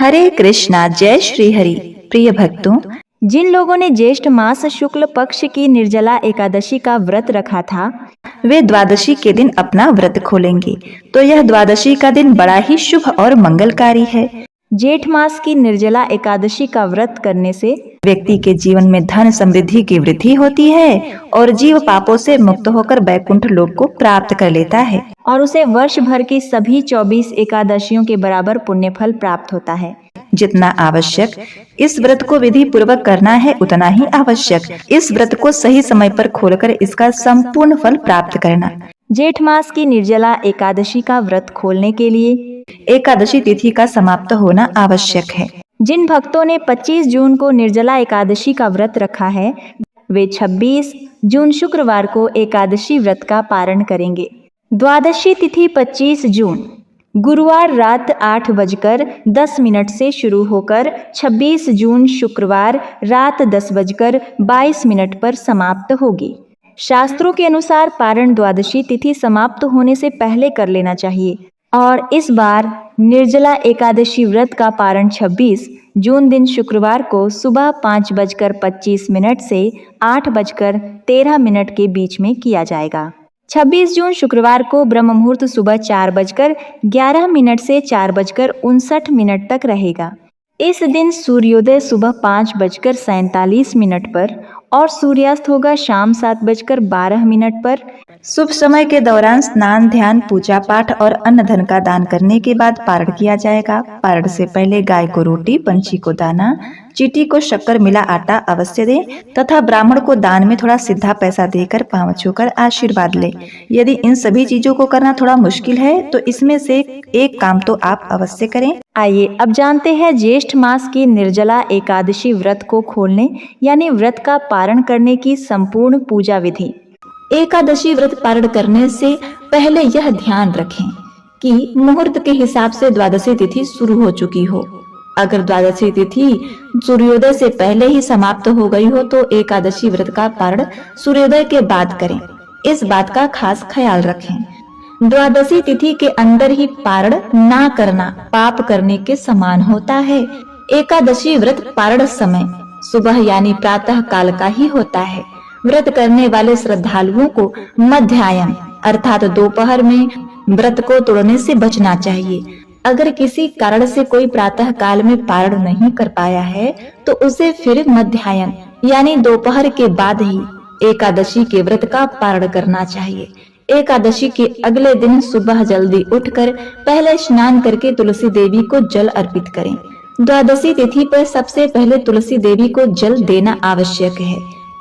हरे कृष्णा, जय श्री हरि। प्रिय भक्तों, जिन लोगों ने ज्येष्ठ मास शुक्ल पक्ष की निर्जला एकादशी का व्रत रखा था, वे द्वादशी के दिन अपना व्रत खोलेंगे तो यह द्वादशी का दिन बड़ा ही शुभ और मंगलकारी है। जेठ मास की निर्जला एकादशी का व्रत करने से व्यक्ति के जीवन में धन समृद्धि की वृद्धि होती है और जीव पापों से मुक्त होकर वैकुंठ लोक को प्राप्त कर लेता है और उसे वर्ष भर की सभी 24 एकादशियों के बराबर पुण्य फल प्राप्त होता है। जितना आवश्यक इस व्रत को विधि पूर्वक करना है, उतना ही आवश्यक इस व्रत को सही समय पर खोलकर इसका संपूर्ण फल प्राप्त करना। जेठ मास की निर्जला एकादशी का व्रत खोलने के लिए एकादशी तिथि का समाप्त होना आवश्यक है। जिन भक्तों ने 25 जून को निर्जला एकादशी का व्रत रखा है, वे 26 जून शुक्रवार को एकादशी व्रत का पारण करेंगे। द्वादशी तिथि 25 जून गुरुवार रात 8:10 से शुरू होकर 26 जून शुक्रवार रात 10:22 पर समाप्त होगी। शास्त्रों के अनुसार पारण द्वादशी तिथि समाप्त होने से पहले कर लेना चाहिए और इस बार निर्जला एकादशी व्रत का पारण 26 जून दिन शुक्रवार को सुबह 5:25 से 8:13 के बीच में किया जाएगा। 26 जून शुक्रवार को ब्रह्म मुहूर्त सुबह 4:11 से 4:59 तक रहेगा। इस दिन सूर्योदय सुबह 5:47 पर और सूर्यास्त होगा शाम 7:12 पर। शुभ समय के दौरान स्नान, ध्यान, पूजा पाठ और अन्न धन का दान करने के बाद पारण किया जाएगा। पारण से पहले गाय को रोटी, पंछी को दाना, चींटी को शक्कर मिला आटा अवश्य दें तथा ब्राह्मण को दान में थोड़ा सिद्धा पैसा देकर पांव छूकर आशीर्वाद लें। यदि इन सभी चीजों को करना थोड़ा मुश्किल है तो इसमें से एक काम तो आप अवश्य करें। आइए अब जानते हैं ज्येष्ठ मास की निर्जला एकादशी व्रत को खोलने यानी व्रत का पारण करने की संपूर्ण पूजा विधि। एकादशी व्रत पारण करने से पहले यह ध्यान रखें कि मुहूर्त के हिसाब से द्वादशी तिथि शुरू हो चुकी हो। अगर द्वादशी तिथि सूर्योदय से पहले ही समाप्त हो गई हो तो एकादशी व्रत का पारण सूर्योदय के बाद करें। इस बात का खास ख्याल रखें। द्वादशी तिथि के अंदर ही पारण ना करना पाप करने के समान होता है। एकादशी व्रत पारण समय सुबह यानी प्रातः काल का ही होता है। व्रत करने वाले श्रद्धालुओं को मध्याह्न अर्थात दोपहर में व्रत को तोड़ने से बचना चाहिए। अगर किसी कारण से कोई प्रातः काल में पारण नहीं कर पाया है तो उसे फिर मध्याह्न यानी दोपहर के बाद ही एकादशी के व्रत का पारण करना चाहिए। एकादशी के अगले दिन सुबह जल्दी उठकर पहले स्नान करके तुलसी देवी को जल अर्पित करें। द्वादशी तिथि पर सबसे पहले तुलसी देवी को जल देना आवश्यक है।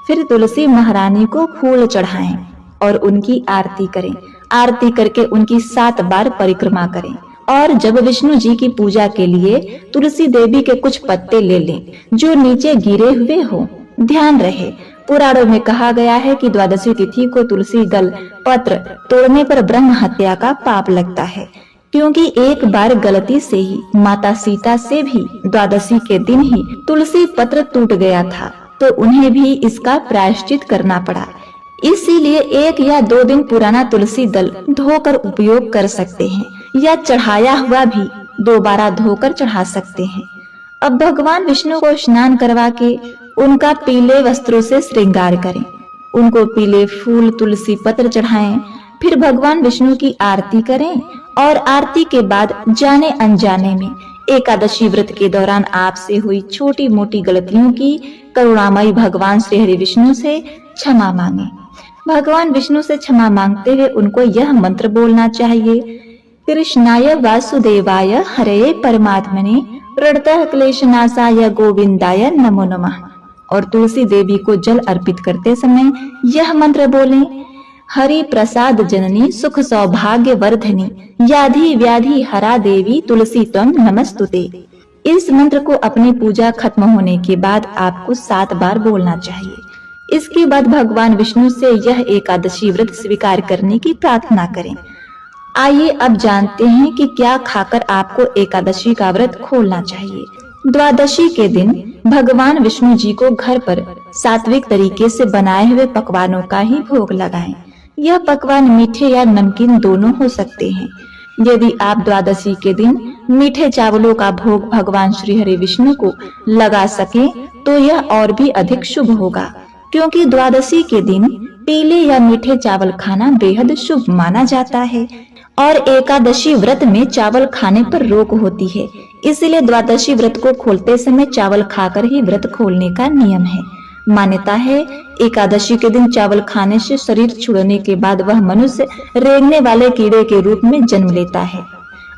फिर तुलसी महारानी को फूल चढ़ाएं और उनकी आरती करें। आरती करके उनकी 7 बार परिक्रमा करें और जब विष्णु जी की पूजा के लिए तुलसी देवी के कुछ पत्ते ले लें जो नीचे गिरे हुए हो। ध्यान रहे, पुराणों में कहा गया है कि द्वादशी तिथि को तुलसी दल पत्र तोड़ने पर ब्रह्म हत्या का पाप लगता है, क्योंकि एक बार गलती से ही माता सीता से भी द्वादशी के दिन ही तुलसी पत्र टूट गया था तो उन्हें भी इसका प्रायश्चित करना पड़ा। इसीलिए 1 या 2 दिन पुराना तुलसी दल धोकर उपयोग कर सकते हैं या चढ़ाया हुआ भी दोबारा धोकर चढ़ा सकते हैं। अब भगवान विष्णु को स्नान करवा के उनका पीले वस्त्रों से श्रृंगार करें। उनको पीले फूल, तुलसी पत्र चढ़ाएं। फिर भगवान विष्णु की आरती करें और आरती के बाद जाने अनजाने में एकादशी व्रत के दौरान आपसे हुई छोटी मोटी गलतियों की करुणामयी भगवान श्री हरि विष्णु से क्षमा मांगे। भगवान विष्णु से क्षमा मांगते हुए उनको यह मंत्र बोलना चाहिए, कृष्णाय वासुदेवाय हरे परमात्मने प्रणतः क्लेशनाशाय गोविंदाय नमो नमः। और तुलसी देवी को जल अर्पित करते समय यह मंत्र बोलें, हरि प्रसाद जननी सुख सौभाग्य वर्धनी याधि व्याधि हरा देवी तुलसी त्वं नमस्तुते। इस मंत्र को अपनी पूजा खत्म होने के बाद आपको 7 बार बोलना चाहिए। इसके बाद भगवान विष्णु से यह एकादशी व्रत स्वीकार करने की प्रार्थना करें। आइए अब जानते हैं कि क्या खाकर आपको एकादशी का व्रत खोलना चाहिए। द्वादशी के दिन भगवान विष्णु जी को घर पर सात्विक तरीके से बनाए हुए पकवानों का ही भोग लगाएं। यह पकवान मीठे या नमकीन दोनों हो सकते हैं। यदि आप द्वादशी के दिन मीठे चावलों का भोग भगवान श्री हरि विष्णु को लगा सके तो यह और भी अधिक शुभ होगा, क्योंकि द्वादशी के दिन पीले या मीठे चावल खाना बेहद शुभ माना जाता है और एकादशी व्रत में चावल खाने पर रोक होती है। इसलिए द्वादशी व्रत को खोलते समय चावल खाकर ही व्रत खोलने का नियम है। मान्यता है एकादशी के दिन चावल खाने से शरीर छोड़ने के बाद वह मनुष्य रेंगने वाले कीड़े के रूप में जन्म लेता है।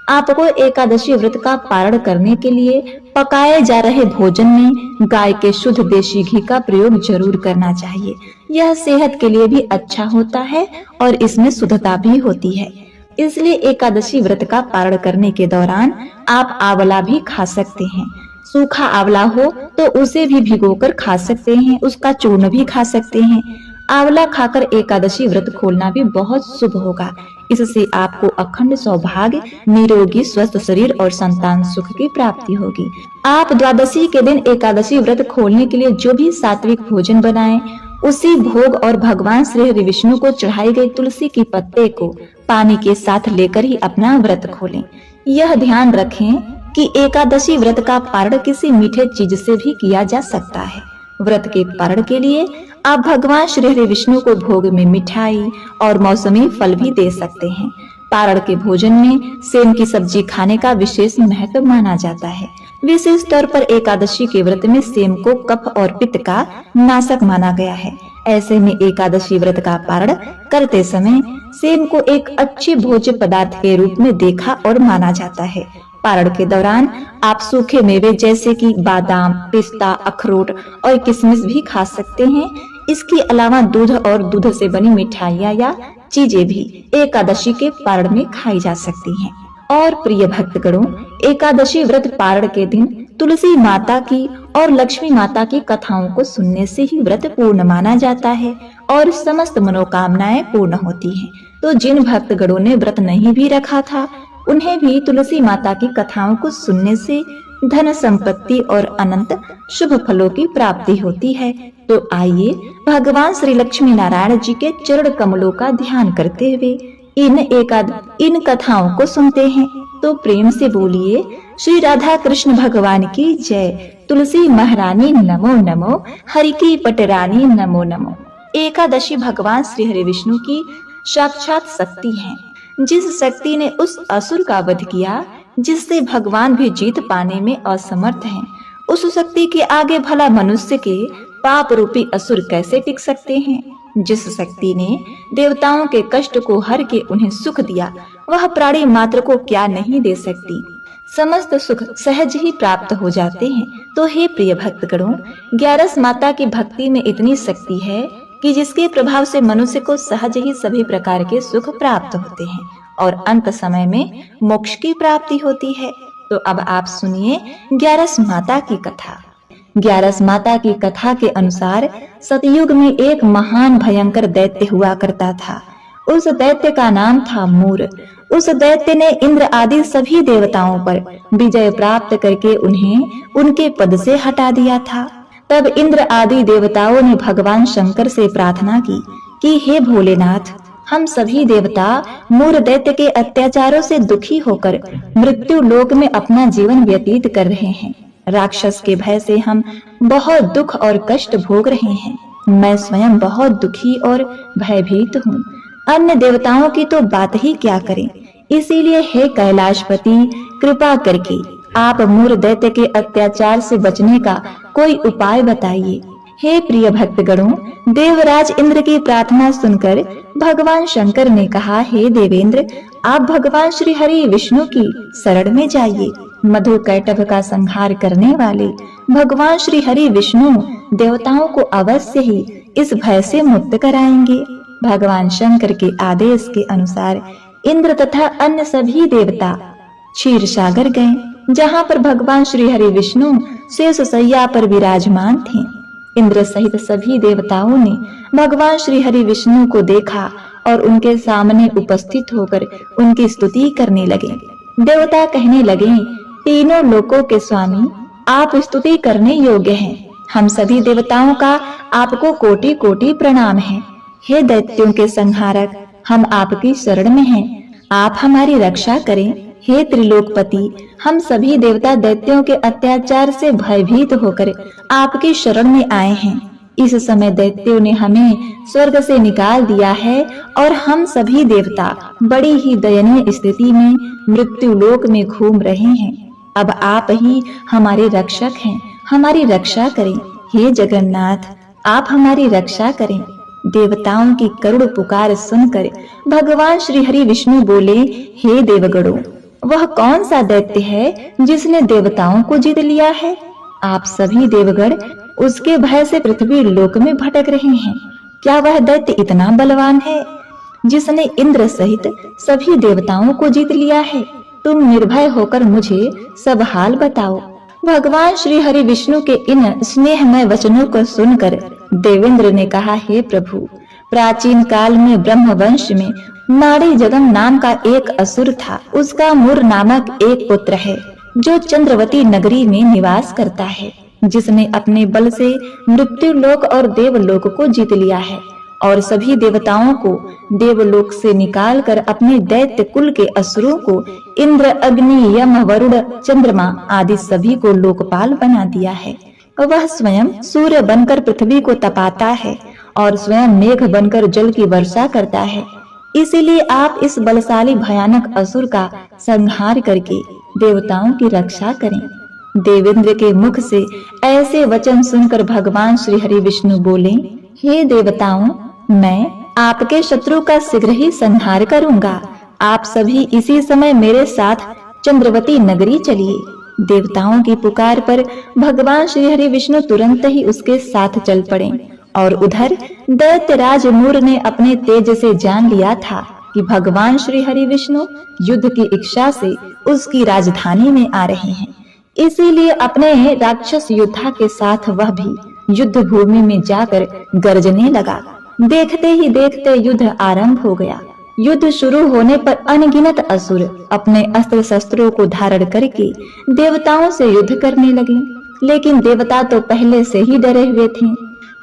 आपको एकादशी व्रत का पारण करने के लिए पकाए जा रहे भोजन में गाय के शुद्ध देशी घी का प्रयोग जरूर करना चाहिए। यह सेहत के लिए भी अच्छा होता है और इसमें शुद्धता भी होती है। इसलिए एकादशी व्रत का पारण करने के दौरान आप आंवला भी खा सकते हैं। सूखा आंवला हो तो उसे भी भिगोकर खा सकते हैं, उसका चूर्ण भी खा सकते हैं। आंवला खाकर एकादशी व्रत खोलना भी बहुत शुभ होगा। इससे आपको अखंड सौभाग्य, निरोगी स्वस्थ शरीर और संतान सुख की प्राप्ति होगी। आप द्वादशी के दिन एकादशी व्रत खोलने के लिए जो भी सात्विक भोजन बनाएं, उसी भोग और भगवान श्री हरि विष्णु को चढ़ाई गई तुलसी की पत्ते को पानी के साथ लेकर ही अपना व्रत खोलें। यह ध्यान रखें कि एकादशी व्रत का पारण किसी मीठे चीज से भी किया जा सकता है। व्रत के पारण के लिए आप भगवान श्री हरि विष्णु को भोग में मिठाई और मौसमी फल भी दे सकते हैं। पारण के भोजन में सेम की सब्जी खाने का विशेष महत्व माना जाता है। विशेष तौर पर एकादशी के व्रत में सेम को कफ और पित्त का नाशक माना गया है। ऐसे में एकादशी व्रत का पारण करते समय सेम को एक अच्छे भोज्य पदार्थ के रूप में देखा और माना जाता है। पारण के दौरान आप सूखे मेवे जैसे कि बादाम, पिस्ता, अखरोट और किशमिश भी खा सकते हैं। इसके अलावा दूध और दूध से बनी मिठाइयाँ या चीजें भी एकादशी के पारण में खाई जा सकती हैं। और प्रिय भक्तगणों, एकादशी व्रत पारण के दिन तुलसी माता की और लक्ष्मी माता की कथाओं को सुनने से ही व्रत पूर्ण माना जाता है और समस्त मनोकामनाएं पूर्ण होती हैं। तो जिन भक्तगणों ने व्रत नहीं भी रखा था, उन्हें भी तुलसी माता की कथाओं को सुनने से धन संपत्ति और अनंत शुभ फलों की प्राप्ति होती है। तो आइए भगवान श्री लक्ष्मी नारायण जी के चरण कमलों का ध्यान करते हुए इन कथाओं को सुनते हैं। तो प्रेम से बोलिए श्री राधा कृष्ण भगवान की जय। तुलसी महारानी नमो नमो, हरि की पटरानी नमो नमो। एकादशी भगवान श्री हरि विष्णु की साक्षात शक्ति है, जिस शक्ति ने उस असुर का वध किया जिससे भगवान भी जीत पाने में असमर्थ हैं। उस शक्ति के आगे भला मनुष्य के पाप रूपी असुर कैसे टिक सकते हैं। जिस शक्ति ने देवताओं के कष्ट को हर के उन्हें सुख दिया, वह प्राणी मात्र को क्या नहीं दे सकती। समस्त सुख सहज ही प्राप्त हो जाते हैं। तो हे प्रिय भक्तगणों, ग्यारस माता की भक्ति में इतनी शक्ति है कि जिसके प्रभाव से मनुष्य को सहज ही सभी प्रकार के सुख प्राप्त होते हैं और अंत समय में मोक्ष की प्राप्ति होती है। तो अब आप सुनिए ग्यारस माता की कथा। ग्यारस माता की कथा के अनुसार सतयुग में एक महान भयंकर दैत्य हुआ करता था। उस दैत्य का नाम था मूर। उस दैत्य ने इंद्र आदि सभी देवताओं पर विजय प्राप्त करके उन्हें उनके पद से हटा दिया था। तब इंद्र आदि देवताओं ने भगवान शंकर से प्रार्थना की कि हे भोलेनाथ, हम सभी देवता मूर दैत्य के अत्याचारों से दुखी होकर मृत्यु लोक में अपना जीवन व्यतीत कर रहे हैं। राक्षस के भय से हम बहुत दुख और कष्ट भोग रहे हैं। मैं स्वयं बहुत दुखी और भयभीत हूँ। अन्य देवताओं की तो बात ही क्या करें। इसीलिए हे कैलाशपति, कृपा करके आप मूर दैत्य के अत्याचार से बचने का कोई उपाय बताइए। हे प्रिय भक्तगणों, देवराज इंद्र की प्रार्थना सुनकर भगवान शंकर ने कहा, हे देवेंद्र, आप भगवान श्री हरि विष्णु की शरण में जाइए। मधु कैटभ का संहार करने वाले भगवान श्री हरि विष्णु देवताओं को अवश्य ही इस भय से मुक्त कराएंगे। भगवान शंकर के आदेश के अनुसार इंद्र तथा अन्य सभी देवता क्षीर सागर गए, जहाँ पर भगवान श्री हरि विष्णु शेष शैया पर विराजमान थे। इंद्र सहित सभी देवताओं ने भगवान श्री हरि विष्णु को देखा और उनके सामने उपस्थित होकर उनकी स्तुति करने लगे। देवता कहने लगे, तीनों लोकों के स्वामी, आप स्तुति करने योग्य हैं। हम सभी देवताओं का आपको कोटि कोटि प्रणाम है। हे दैत्यों के संहारक, हम आपकी शरण में हैं। आप हमारी रक्षा करें। हे त्रिलोकपति, हम सभी देवता दैत्यों के अत्याचार से भयभीत होकर आपकी शरण में आए हैं। इस समय दैत्यों ने हमें स्वर्ग से निकाल दिया है और हम सभी देवता बड़ी ही दयनीय स्थिति में मृत्यु लोक में घूम रहे हैं। अब आप ही हमारे रक्षक हैं, हमारी रक्षा करें। हे जगन्नाथ, आप हमारी रक्षा करें। देवताओं की करुण पुकार सुनकर भगवान श्री हरि विष्णु बोले, हे देवगणों, वह कौन सा दैत्य है जिसने देवताओं को जीत लिया है? आप सभी देवगण उसके भय से पृथ्वी लोक में भटक रहे हैं। क्या वह दैत्य इतना बलवान है जिसने इंद्र सहित सभी देवताओं को जीत लिया है? तुम निर्भय होकर मुझे सब हाल बताओ। भगवान श्री हरि विष्णु के इन स्नेहमय वचनों को सुनकर देवेंद्र ने कहा, हे प्रभु, प्राचीन काल में ब्रह्म वंश में नाड़ी जगम नाम का एक असुर था। उसका मुर नामक एक पुत्र है जो चंद्रवती नगरी में निवास करता है, जिसने अपने बल से मृत्यु लोक और देवलोक को जीत लिया है और सभी देवताओं को देवलोक से निकालकर अपने दैत्य कुल के असुरों को इंद्र, अग्नि, यम, वरुण, चंद्रमा आदि सभी को लोकपाल बना दिया है। वह स्वयं सूर्य बनकर पृथ्वी को तपाता है और स्वयं मेघ बनकर जल की वर्षा करता है। इसीलिए आप इस बलशाली भयानक असुर का संहार करके देवताओं की रक्षा करें। देवेंद्र के मुख से ऐसे वचन सुनकर भगवान श्री हरि विष्णु बोले, हे देवताओं, मैं आपके शत्रु का शीघ्र ही संहार करूंगा। आप सभी इसी समय मेरे साथ चंद्रवती नगरी चलिए। देवताओं की पुकार पर भगवान श्री हरि विष्णु तुरंत ही उसके साथ चल पड़े और उधर दैत्यराज मूर ने अपने तेज से जान लिया था कि भगवान श्री हरि विष्णु युद्ध की इच्छा से उसकी राजधानी में आ रहे हैं। इसीलिए अपने राक्षस योद्धा के साथ वह भी युद्ध भूमि में जाकर गरजने लगा। देखते ही देखते युद्ध आरंभ हो गया। युद्ध शुरू होने पर अनगिनत असुर अपने अस्त्र शस्त्रों को धारण करके देवताओं से युद्ध करने लगे, लेकिन देवता तो पहले से ही डरे हुए थे।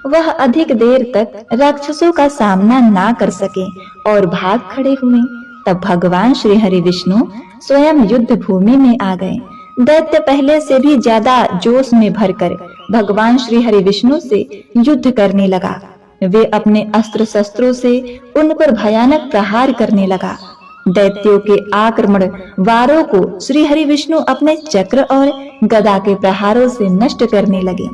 वह अधिक देर तक राक्षसों का सामना ना कर सके और भाग खड़े हुए। तब भगवान श्री हरि विष्णु स्वयं युद्ध भूमि में आ गए। दैत्य पहले से भी ज्यादा जोश में भरकर भगवान श्री हरि विष्णु से युद्ध करने लगा। वे अपने अस्त्र शस्त्रों से उन पर भयानक प्रहार करने लगा। दैत्यों के आक्रमण वारों को श्री हरि विष्णु अपने चक्र और गदा के प्रहारों से नष्ट करने लगे।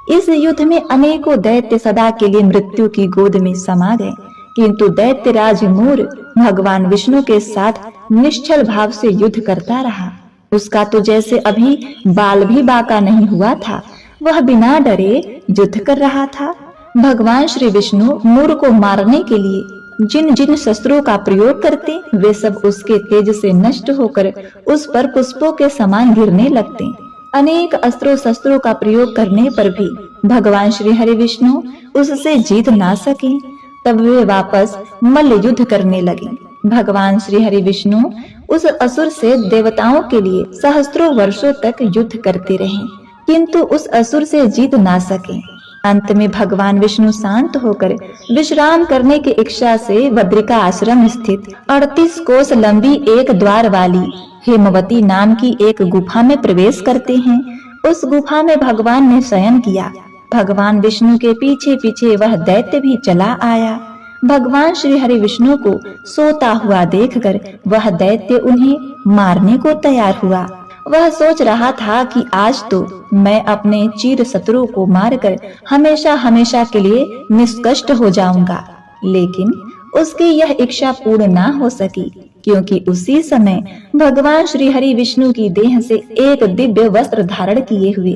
इस युद्ध में अनेकों दैत्य सदा के लिए मृत्यु की गोद में समा गए, किंतु दैत्यराज मूर भगवान विष्णु के साथ निश्चल भाव से युद्ध करता रहा। उसका तो जैसे अभी बाल भी बाका नहीं हुआ था। वह बिना डरे युद्ध कर रहा था। भगवान श्री विष्णु मूर को मारने के लिए जिन जिन शस्त्रों का प्रयोग करते, वे सब उसके तेज से नष्ट होकर उस पर पुष्पों के समान गिरने लगते। अनेक अस्त्रों शस्त्रों का प्रयोग करने पर भी भगवान श्री हरि विष्णु उससे जीत ना सके। तब वे वापस मल्ल युद्ध करने लगे। भगवान श्री हरि विष्णु उस असुर से देवताओं के लिए सहस्त्रों वर्षों तक युद्ध करते रहे, किंतु उस असुर से जीत ना सके। अंत में भगवान विष्णु शांत होकर विश्राम करने की इच्छा से बद्रिका आश्रम स्थित 38 कोस लंबी एक द्वार वाली हेमवती नाम की एक गुफा में प्रवेश करते हैं। उस गुफा में भगवान ने शयन किया। भगवान विष्णु के पीछे पीछे वह दैत्य भी चला आया। भगवान श्री हरि विष्णु को सोता हुआ देखकर वह दैत्य उन्हें मारने को तैयार हुआ। वह सोच रहा था कि आज तो मैं अपने चीर शत्रु को मारकर हमेशा हमेशा के लिए निष्कष्ट हो जाऊंगा, लेकिन उसकी यह इच्छा पूर्ण ना हो सकी, क्योंकि उसी समय भगवान श्री हरि विष्णु की देह से एक दिव्य वस्त्र धारण किए हुए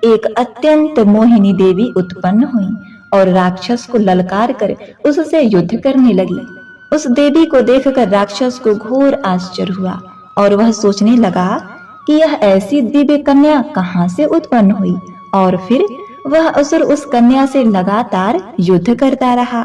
एक अत्यंत मोहिनी देवी उत्पन्न हुई और राक्षस को ललकार कर उससे युद्ध करने लगी। उस देवी को देखकर राक्षस को घोर आश्चर्य हुआ और वह सोचने लगा कि यह ऐसी दिव्य कन्या कहां से उत्पन्न हुई, और फिर वह असुर उस कन्या से लगातार युद्ध करता रहा।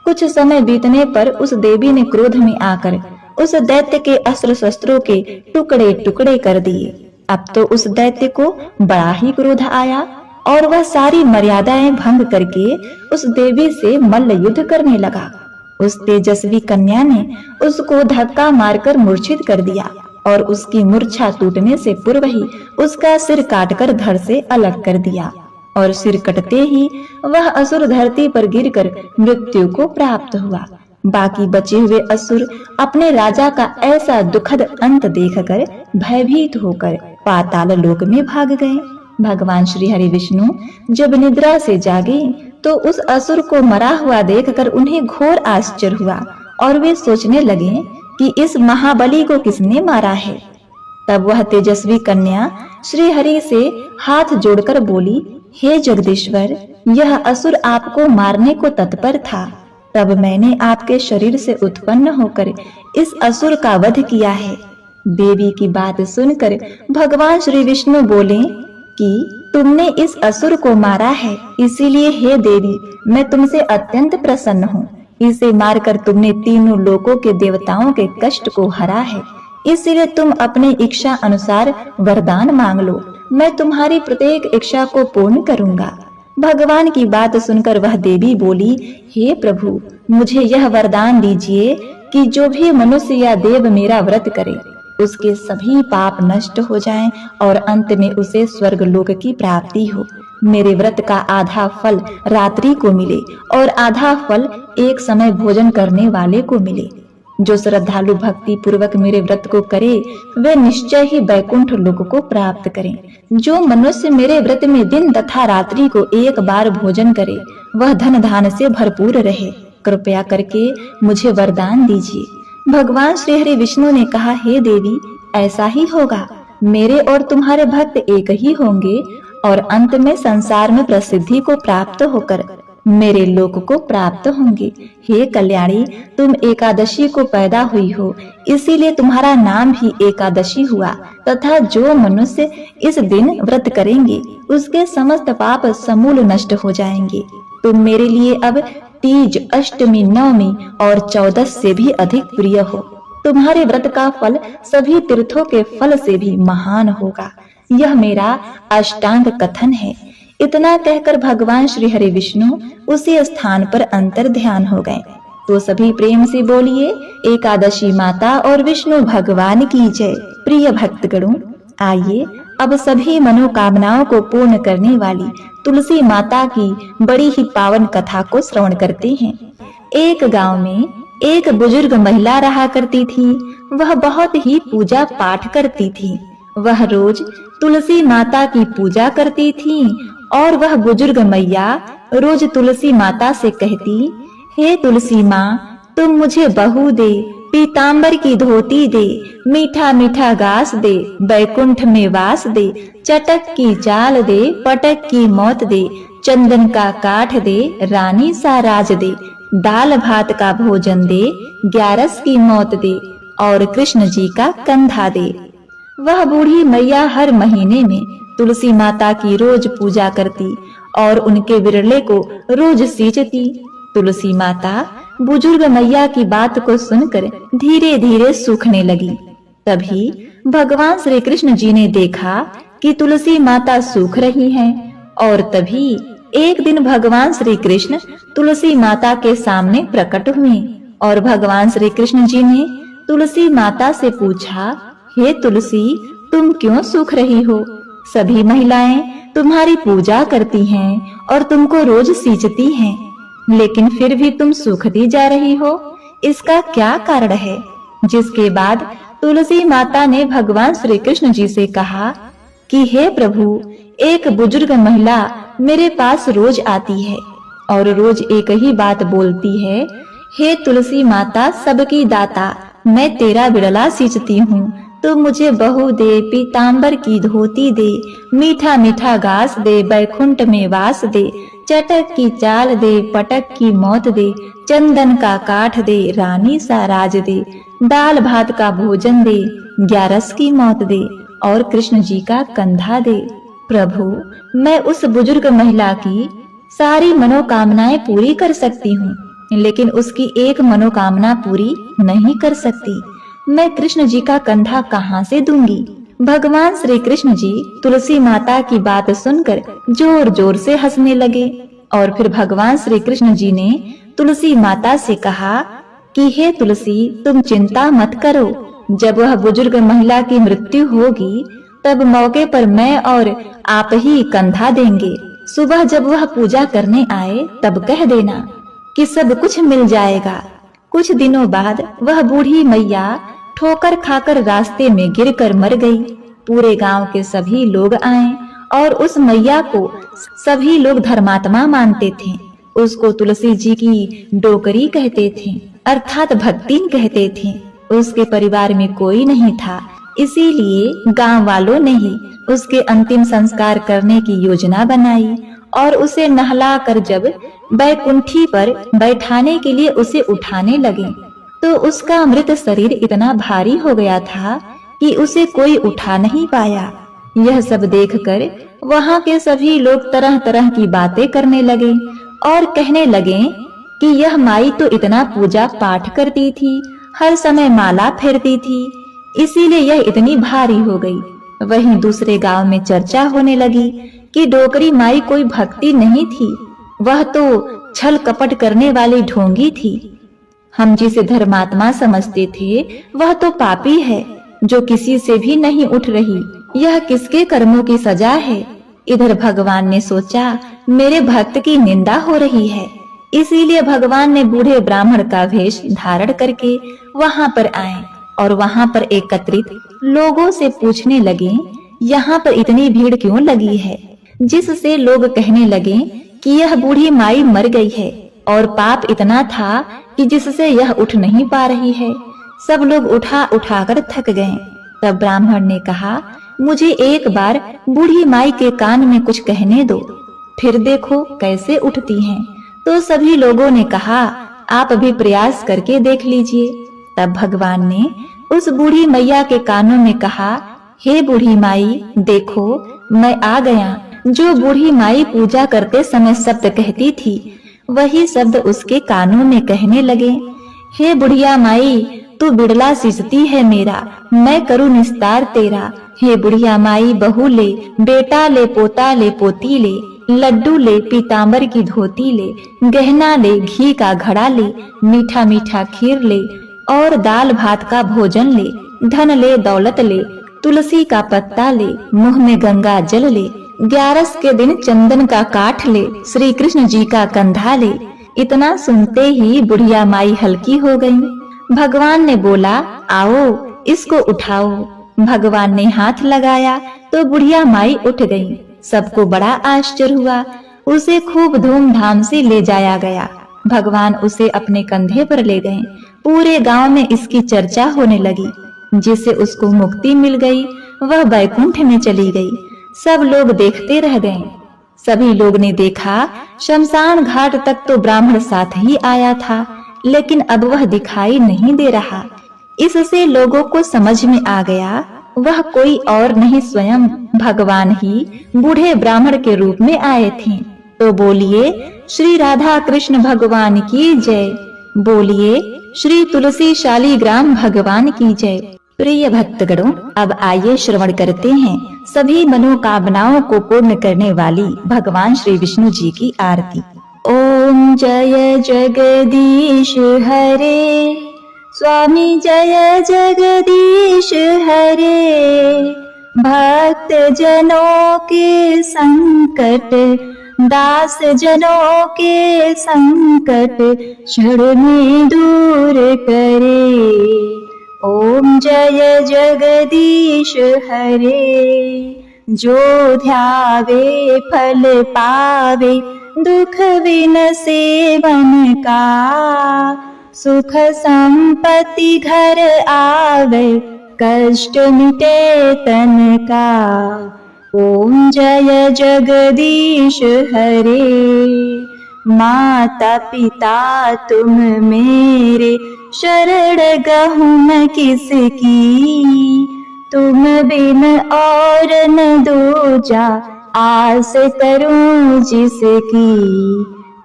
कुछ समय बीतने पर उस देवी ने क्रोध में आकर उस दैत्य के अस्त्र शस्त्रों के टुकड़े टुकड़े कर दिए। अब तो उस दैत्य को बड़ा ही क्रोध आया और वह सारी मर्यादाएं भंग करके उस देवी से मल्ल युद्ध करने लगा। उस तेजस्वी कन्या ने उसको धक्का मारकर मूर्छित कर दिया और उसकी मूर्छा टूटने से पूर्व ही उसका सिर काटकर धड़ से अलग कर दिया और सिर कटते ही वह असुर धरती पर गिरकर मृत्यु को प्राप्त हुआ। बाकी बचे हुए असुर अपने राजा का ऐसा दुखद अंत देखकर भयभीत होकर पाताल लोक में भाग गए। भगवान श्री हरि विष्णु जब निद्रा से जागे तो उस असुर को मरा हुआ देखकर उन्हें घोर आश्चर्य हुआ और वे सोचने लगे कि इस महाबली को किसने मारा है। तब वह तेजस्वी कन्या श्री हरि से हाथ जोड़कर बोली, हे जगदीश्वर, यह असुर आपको मारने को तत्पर था, तब मैंने आपके शरीर से उत्पन्न होकर इस असुर का वध किया है। देवी की बात सुनकर भगवान श्री विष्णु बोले कि तुमने इस असुर को मारा है, इसीलिए हे देवी मैं तुमसे अत्यंत प्रसन्न हूँ। इसे मारकर तुमने तीनों लोकों के देवताओं के कष्ट को हरा है, इसलिए तुम अपनी इच्छा अनुसार वरदान मांग लो, मैं तुम्हारी प्रत्येक इच्छा को पूर्ण करूंगा। भगवान की बात सुनकर वह देवी बोली, हे प्रभु, मुझे यह वरदान दीजिए कि जो भी मनुष्य या देव मेरा व्रत करे उसके सभी पाप नष्ट हो जाएं और अंत में उसे स्वर्ग लोक की प्राप्ति हो। मेरे व्रत का आधा फल रात्रि को मिले और आधा फल एक समय भोजन करने वाले को मिले। जो श्रद्धालु भक्ति पूर्वक मेरे व्रत को करे वे निश्चय ही वैकुंठ लोक को प्राप्त करें। जो मनुष्य मेरे व्रत में दिन तथा रात्रि को एक बार भोजन करे वह धन धान से भरपूर रहे। कृपया करके मुझे वरदान दीजिए। भगवान श्री हरि विष्णु ने कहा, हे देवी, ऐसा ही होगा। मेरे और तुम्हारे भक्त एक ही होंगे और अंत में संसार में प्रसिद्धि को प्राप्त होकर मेरे लोक को प्राप्त होंगे। हे कल्याणी, तुम एकादशी को पैदा हुई हो, इसीलिए तुम्हारा नाम भी एकादशी हुआ तथा जो मनुष्य इस दिन व्रत करेंगे उसके समस्त पाप समूल नष्ट हो जाएंगे। तुम मेरे लिए अब तीज, अष्टमी, नवमी और 14 से भी अधिक प्रिय हो। तुम्हारे व्रत का फल सभी तीर्थों के फल से भी महान होगा। यह मेरा अष्टांग कथन है। इतना कहकर भगवान श्री हरि विष्णु उसी स्थान पर अंतर ध्यान हो गए। तो सभी प्रेम से बोलिए, एकादशी माता और विष्णु भगवान की जय। प्रिय भक्तगणों, आइए अब सभी मनोकामनाओं को पूर्ण करने वाली तुलसी माता की बड़ी ही पावन कथा को श्रवण करते हैं। एक गांव में एक बुजुर्ग महिला रहा करती थी। वह बहुत ही पूजा पाठ करती थी। वह रोज तुलसी माता की पूजा करती थी और वह बुजुर्ग मैया रोज तुलसी माता से कहती, हे तुलसी माँ, तुम मुझे बहू दे, पीतांबर की धोती दे, मीठा मीठा घास दे, बैकुंठ में वास दे, चटक की चाल दे, पटक की मौत दे, चंदन का काठ दे, रानी सा राज दे, दाल भात का भोजन दे, 11 की मौत दे और कृष्ण जी का कंधा दे। वह बूढ़ी मैया हर महीने में तुलसी माता की रोज पूजा करती और उनके विरले को रोज सींचती। तुलसी माता बुजुर्ग मैया की बात को सुनकर धीरे धीरे सूखने लगी। तभी भगवान श्री कृष्ण जी ने देखा कि तुलसी माता सूख रही हैं और तभी एक दिन भगवान श्री कृष्ण तुलसी माता के सामने प्रकट हुए और भगवान श्री कृष्ण जी ने तुलसी माता से पूछा, हे तुलसी, तुम क्यों सूख रही हो? सभी महिलाएं तुम्हारी पूजा करती हैं और तुमको रोज सींचती हैं, लेकिन फिर भी तुम सूखती जा रही हो, इसका क्या कारण है? जिसके बाद तुलसी माता ने भगवान श्री कृष्ण जी से कहा कि हे प्रभु, एक बुजुर्ग महिला मेरे पास रोज आती है और रोज एक ही बात बोलती है, हे तुलसी माता सबकी दाता, मैं तेरा बिरला सींचती हूँ, तो मुझे बहू दे, पीतांबर की धोती दे, मीठा मीठा घास दे, बैकुंठ में वास दे, चटक की चाल दे, पटक की मौत दे, चंदन का काठ दे, रानी सा राज दे, दाल भात का भोजन दे, 11 की मौत दे और कृष्ण जी का कंधा दे। प्रभु, मैं उस बुजुर्ग महिला की सारी मनोकामनाएं पूरी कर सकती हूँ, लेकिन उसकी एक मनोकामना पूरी नहीं कर सकती। मैं कृष्ण जी का कंधा कहाँ से दूंगी? भगवान श्री कृष्ण जी तुलसी माता की बात सुनकर जोर जोर से हंसने लगे और फिर भगवान श्री कृष्ण जी ने तुलसी माता से कहा कि हे तुलसी, तुम चिंता मत करो। जब वह बुजुर्ग महिला की मृत्यु होगी तब मौके पर मैं और आप ही कंधा देंगे। सुबह जब वह पूजा करने आए तब कह देना कि सब कुछ मिल जाएगा। कुछ दिनों बाद वह बूढ़ी मैया ठोकर खाकर रास्ते में गिरकर मर गई। पूरे गांव के सभी लोग आए और उस मैया को सभी लोग धर्मात्मा मानते थे। उसको तुलसी जी की डोकरी कहते थे, अर्थात भक्तिन कहते थे। उसके परिवार में कोई नहीं था, इसीलिए गांव वालों ने ही उसके अंतिम संस्कार करने की योजना बनाई और उसे नहलाकर जब बैकुंठी पर बैठाने के लिए उसे उठाने लगे तो उसका मृत शरीर इतना भारी हो गया था कि उसे कोई उठा नहीं पाया। यह सब देखकर वहां के सभी लोग तरह तरह की बातें करने लगे और कहने लगे कि यह माई तो इतना पूजा पाठ करती थी, हर समय माला फेरती थी, इसीलिए यह इतनी भारी हो गई। वहीं दूसरे गांव में चर्चा होने लगी कि डोकरी माई कोई भक्ति नहीं थी, वह तो छल कपट करने वाली ढोंगी थी। हम जिसे धर्मात्मा समझते थे वह तो पापी है जो किसी से भी नहीं उठ रही। यह किसके कर्मों की सजा है? इधर भगवान ने सोचा मेरे भक्त की निंदा हो रही है, इसीलिए भगवान ने बूढ़े ब्राह्मण का वेश धारण करके वहां पर आए और वहां पर एकत्रित लोगों से पूछने लगे यहाँ पर इतनी भीड़ क्यों लगी है, जिससे लोग कहने लगे कि यह बूढ़ी माई मर गई है और पाप इतना था कि जिससे यह उठ नहीं पा रही है। सब लोग उठा उठाकर थक गए। तब ब्राह्मण ने कहा मुझे एक बार बूढ़ी माई के कान में कुछ कहने दो, फिर देखो कैसे उठती हैं। तो सभी लोगों ने कहा आप भी प्रयास करके देख लीजिए। तब भगवान ने उस बूढ़ी मैया के कानों में कहा हे बूढ़ी माई, देखो मैं आ गया। जो बूढ़ी माई पूजा करते समय शब्द कहती थी वही शब्द उसके कानों में कहने लगे, हे बुढ़िया माई, तू बिड़ला सींचती है मेरा, मैं करूँ निस्तार तेरा। हे बुढ़िया माई, बहू ले, बेटा ले, पोता ले, पोती ले, लड्डू ले, पीतांबर की धोती ले, गहना ले, घी का घड़ा ले, मीठा मीठा खीर ले और दाल भात का भोजन ले, धन ले, दौलत ले, तुलसी का पत्ता ले, मुंह में गंगा जल ले, 11 के दिन चंदन का काठ ले, श्री कृष्ण जी का कंधा ले। इतना सुनते ही बुढ़िया माई हल्की हो गई। भगवान ने बोला आओ इसको उठाओ। भगवान ने हाथ लगाया तो बुढ़िया माई उठ गई। सबको बड़ा आश्चर्य हुआ। उसे खूब धूमधाम से ले जाया गया। भगवान उसे अपने कंधे पर ले गए। पूरे गांव में इसकी चर्चा होने लगी। जिससे उसको मुक्ति मिल गई वह बैकुंठ में चली गई। सब लोग देखते रह गए। सभी लोग ने देखा शमशान घाट तक तो ब्राह्मण साथ ही आया था, लेकिन अब वह दिखाई नहीं दे रहा। इससे लोगों को समझ में आ गया वह कोई और नहीं स्वयं भगवान ही बूढ़े ब्राह्मण के रूप में आए थे। तो बोलिए श्री राधा कृष्ण भगवान की जय, बोलिए श्री तुलसी शालीग्राम भगवान की जय। प्रिय भक्तगणों, अब आइए श्रवण करते हैं सभी मनोकामनाओं को पूर्ण करने वाली भगवान श्री विष्णु जी की आरती। ओम जय जगदीश हरे, स्वामी जय जगदीश हरे। भक्त जनों के संकट, दास जनों के संकट क्षण में दूर करे। ओम जय जगदीश हरे। जो ध्यावे फल पावे, दुख बिन सेवन का, सुख संपत्ति घर आवे, कष्ट मिटे तन का। ओम जय जगदीश हरे। माता पिता तुम मेरे, शरण गहूँ मैं किसकी, तुम बिन और न दूजा, आस करूं जिसकी।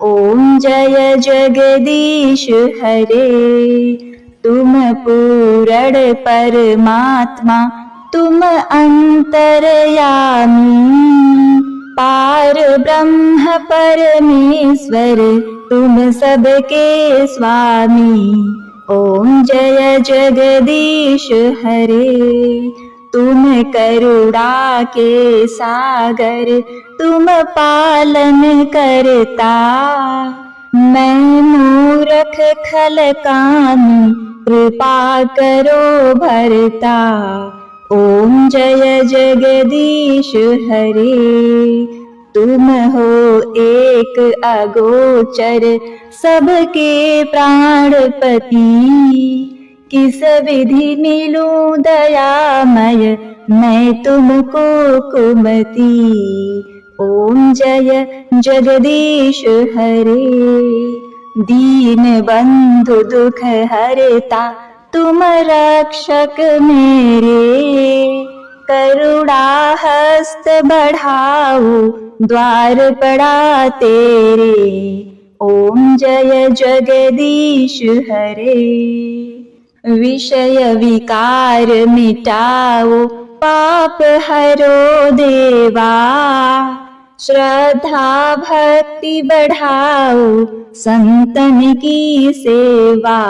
ओम जय जगदीश हरे। तुम पूर्ण परमात्मा, तुम अंतर्यामी, पार ब्रह्म परमेश्वर, तुम तुम सबके स्वामी। ओम जय जगदीश हरे। तुम करुणा के सागर, तुम पालन करता। मैं मूर्ख खल कामी, कृपा करो भरता। ओम जय जगदीश हरे। तुम हो एक अगोचर, सबके प्राणपति। किस विधि मिलूं दयामय, मैं तुमको कुमति। ओम जय जगदीश हरे। दीन बंधु दुख हरता, तुम रक्षक मेरे। करुणा हस्त बढ़ाओ, द्वार पड़ा तेरे। ओम जय जगदीश हरे। विषय विकार मिटाओ, पाप हरो देवा। श्रद्धा भक्ति बढ़ाओ, संतन की सेवा।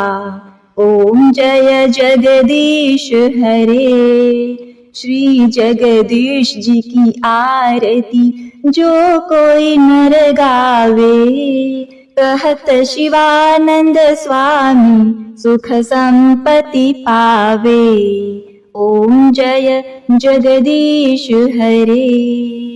ओम जय जगदीश हरे। श्री जगदीश जी की आरती जो कोई नर गावे। कहत शिवानंद स्वामी, सुख संपत्ति पावे। ओम जय जगदीश हरे।